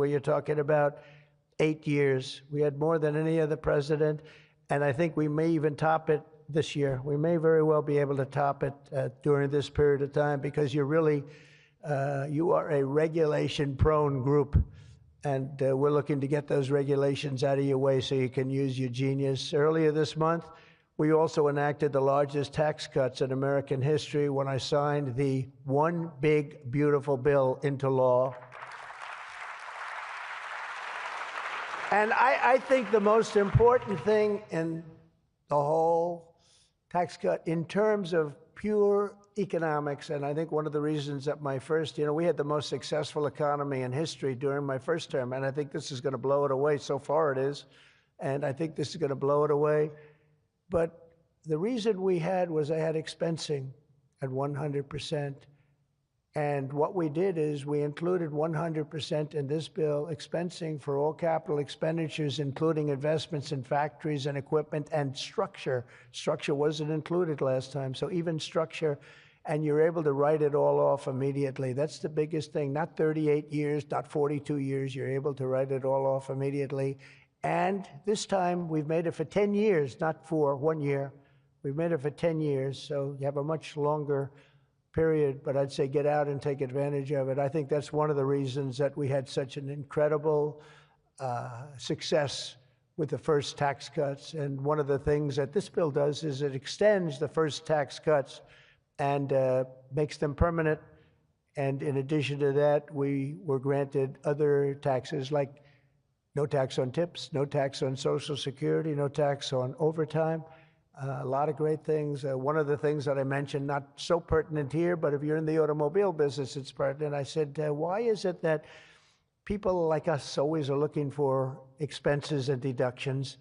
where you're talking about 8 years. We had more than any other president, and I think we may even top it this year. We may very well be able to top it during this period of time, because you're really, you are a regulation-prone group, and we're looking to get those regulations out of your way so you can use your genius. Earlier this month, we also enacted the largest tax cuts in American history when I signed the One Big Beautiful Bill into law. And I think the most important thing in the whole tax cut, in terms of pure economics, and I think one of the reasons that my first, we had the most successful economy in history during my first term, and I think this is going to blow it away. So far it is, and I think this is going to blow it away. But the reason we had was I had expensing at 100%. And what we did is we included 100% in this bill, expensing for all capital expenditures, including investments in factories and equipment and structure. Structure wasn't included last time, so even structure, and you're able to write it all off immediately. That's the biggest thing. Not 38 years, not 42 years. You're able to write it all off immediately. And this time, we've made it for 10 years, not for 1 year. We've made it for 10 years, so you have a much longer period, but I'd say get out and take advantage of it. I think that's one of the reasons that we had such an incredible success with the first tax cuts. And one of the things that this bill does is it extends the first tax cuts and makes them permanent. And in addition to that, we were granted other taxes, like no tax on tips, no tax on Social Security, no tax on overtime. A lot of great things. One of the things that I mentioned, not so pertinent here, but if you're in the automobile business, it's pertinent. I said, why is it that people like us always are looking for expenses and deductions,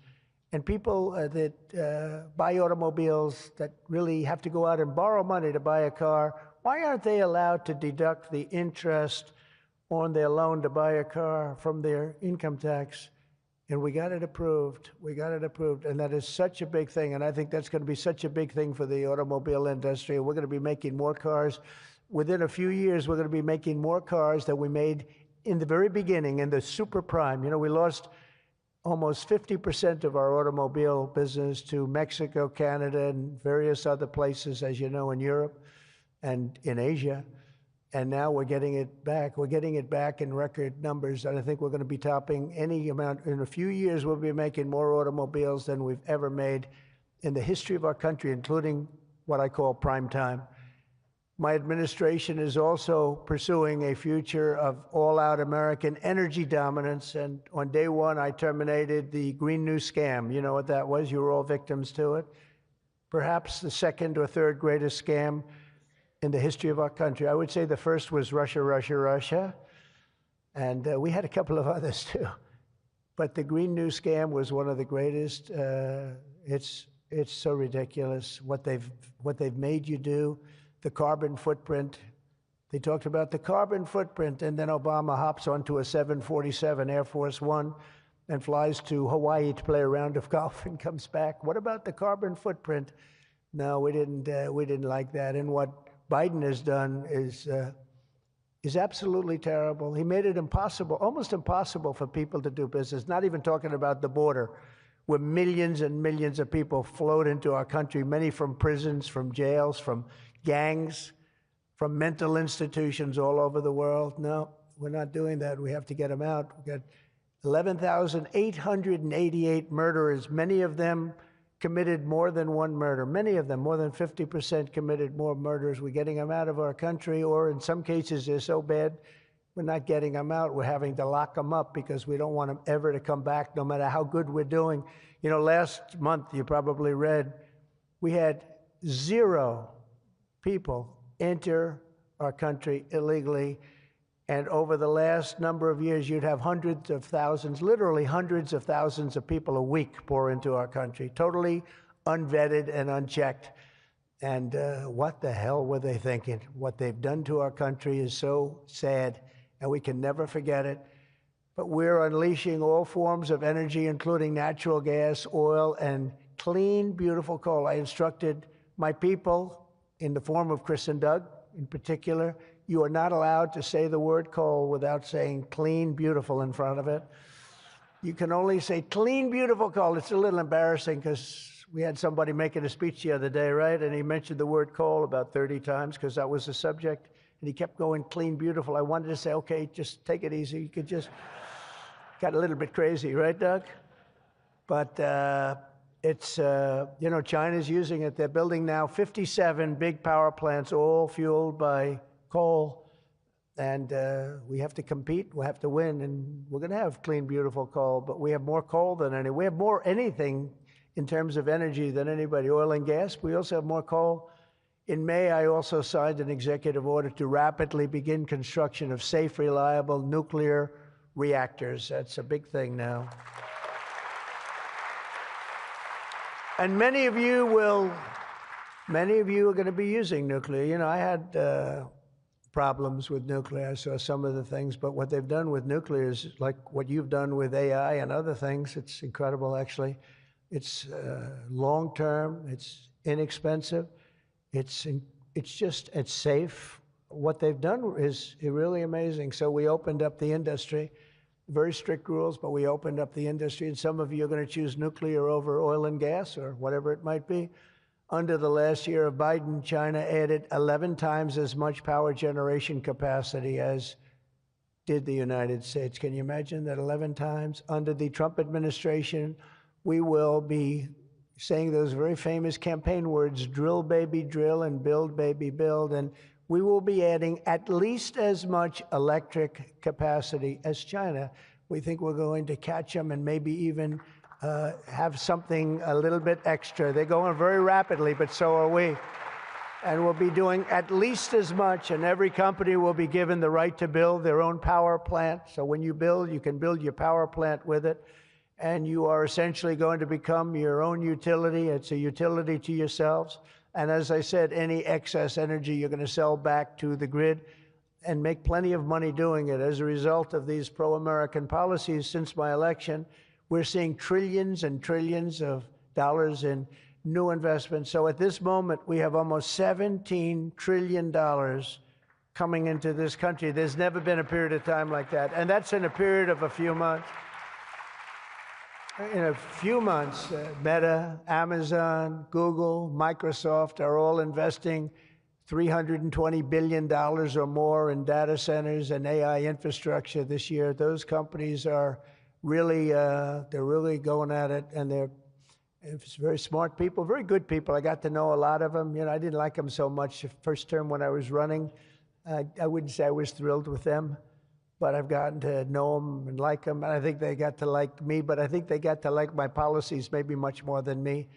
and people that buy automobiles that really have to go out and borrow money to buy a car, why aren't they allowed to deduct the interest on their loan to buy a car from their income tax? And we got it approved. We got it approved. And that is such a big thing. And I think that's going to be such a big thing for the automobile industry. We're going to be making more cars. Within a few years, we're going to be making more cars than we made in the very beginning, in the super prime. We lost almost 50% of our automobile business to Mexico, Canada, and various other places, as you know, in Europe and in Asia. And now we're getting it back. We're getting it back in record numbers, and I think we're going to be topping any amount. In a few years, we'll be making more automobiles than we've ever made in the history of our country, including what I call prime time. My administration is also pursuing a future of all-out American energy dominance, and on day one, I terminated the Green New Scam. You know what that was? You were all victims to it. Perhaps the second or third greatest scam in the history of our country. I would say the first was Russia, Russia, Russia. And we had a couple of others too. But the Green New Scam was one of the greatest. It's so ridiculous what they've made you do. The carbon footprint. They talked about the carbon footprint, and then Obama hops onto a 747 Air Force One and flies to Hawaii to play a round of golf and comes back. What about the carbon footprint? No, we didn't like that. And what Biden has done is absolutely terrible. He made it impossible, almost impossible for people to do business, not even talking about the border, where millions and millions of people flowed into our country, many from prisons, from jails, from gangs, from mental institutions all over the world. No, we're not doing that. We have to get them out. We've got 11,888 murderers, many of them committed more than one murder. Many of them, more than 50%, committed more murders. We're getting them out of our country, or in some cases, they're so bad, we're not getting them out. We're having to lock them up because we don't want them ever to come back, no matter how good we're doing. Last month, you probably read, we had 0 people enter our country illegally. And over the last number of years, you'd have hundreds of thousands, literally hundreds of thousands of people a week pour into our country, totally unvetted and unchecked. And what the hell were they thinking? What they've done to our country is so sad, and we can never forget it. But we're unleashing all forms of energy, including natural gas, oil, and clean, beautiful coal. I instructed my people, in the form of Chris and Doug in particular, you are not allowed to say the word coal without saying clean, beautiful in front of it. You can only say clean, beautiful coal. It's a little embarrassing because we had somebody making a speech the other day, right? And he mentioned the word coal about 30 times because that was the subject. And he kept going clean, beautiful. I wanted to say, okay, just take it easy. You could just, got a little bit crazy, right, Doug? But it's, you know, China's using it. They're building now 57 big power plants, all fueled by coal. And we have to compete, we have to win, and we're going to have clean, beautiful coal, but we have more coal than any. We have more anything in terms of energy than anybody, oil and gas. We also have more coal. In May, I also signed an executive order to rapidly begin construction of safe, reliable nuclear reactors. That's a big thing now. And many of you are going to be using nuclear. You know, I had problems with nuclear. I saw some of the things, but what they've done with nuclear is like what you've done with AI and other things. It's incredible, actually. It's long-term, it's inexpensive, it's safe. What they've done is really amazing. So we opened up the industry, very strict rules, but we opened up the industry, and some of you are going to choose nuclear over oil and gas or whatever it might be. Under the last year of Biden, China added 11 times as much power generation capacity as did the United States. Can you imagine that 11 times? Under the Trump administration, we will be saying those very famous campaign words, drill, baby, drill, and build, baby, build. And we will be adding at least as much electric capacity as China. We think we're going to catch them and maybe even have something a little bit extra. They're going very rapidly, but so are we. And we'll be doing at least as much, and every company will be given the right to build their own power plant. So when you build, you can build your power plant with it, and you are essentially going to become your own utility. It's a utility to yourselves. And as I said, any excess energy you're going to sell back to the grid and make plenty of money doing it. As a result of these pro-American policies since my election, we're seeing trillions and trillions of dollars in new investments. So at this moment, we have almost $17 trillion coming into this country. There's never been a period of time like that. And that's in a period of a few months. In a few months, Meta, Amazon, Google, Microsoft are all investing $320 billion or more in data centers and AI infrastructure this year. Those companies are really, they're really going at it, and they're very smart people, very good people. I got to know a lot of them. You know, I didn't like them so much the first term when I was running. I wouldn't say I was thrilled with them, but I've gotten to know them and like them, and I think they got to like me, but I think they got to like my policies maybe much more than me.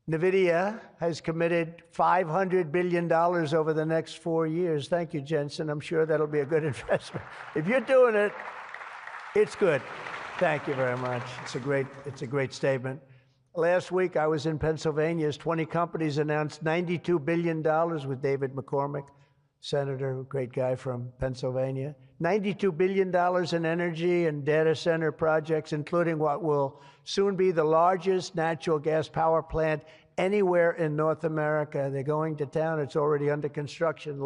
NVIDIA has committed $500 billion over the next 4 years. Thank you, Jensen. I'm sure that'll be a good investment. If you're doing it, it's good. Thank you very much. It's a great statement. Last week, I was in Pennsylvania as 20 companies announced $92 billion with David McCormick, senator, great guy from Pennsylvania. $92 billion in energy and data center projects, including what will soon be the largest natural gas power plant anywhere in North America. They're going to town. It's already under construction.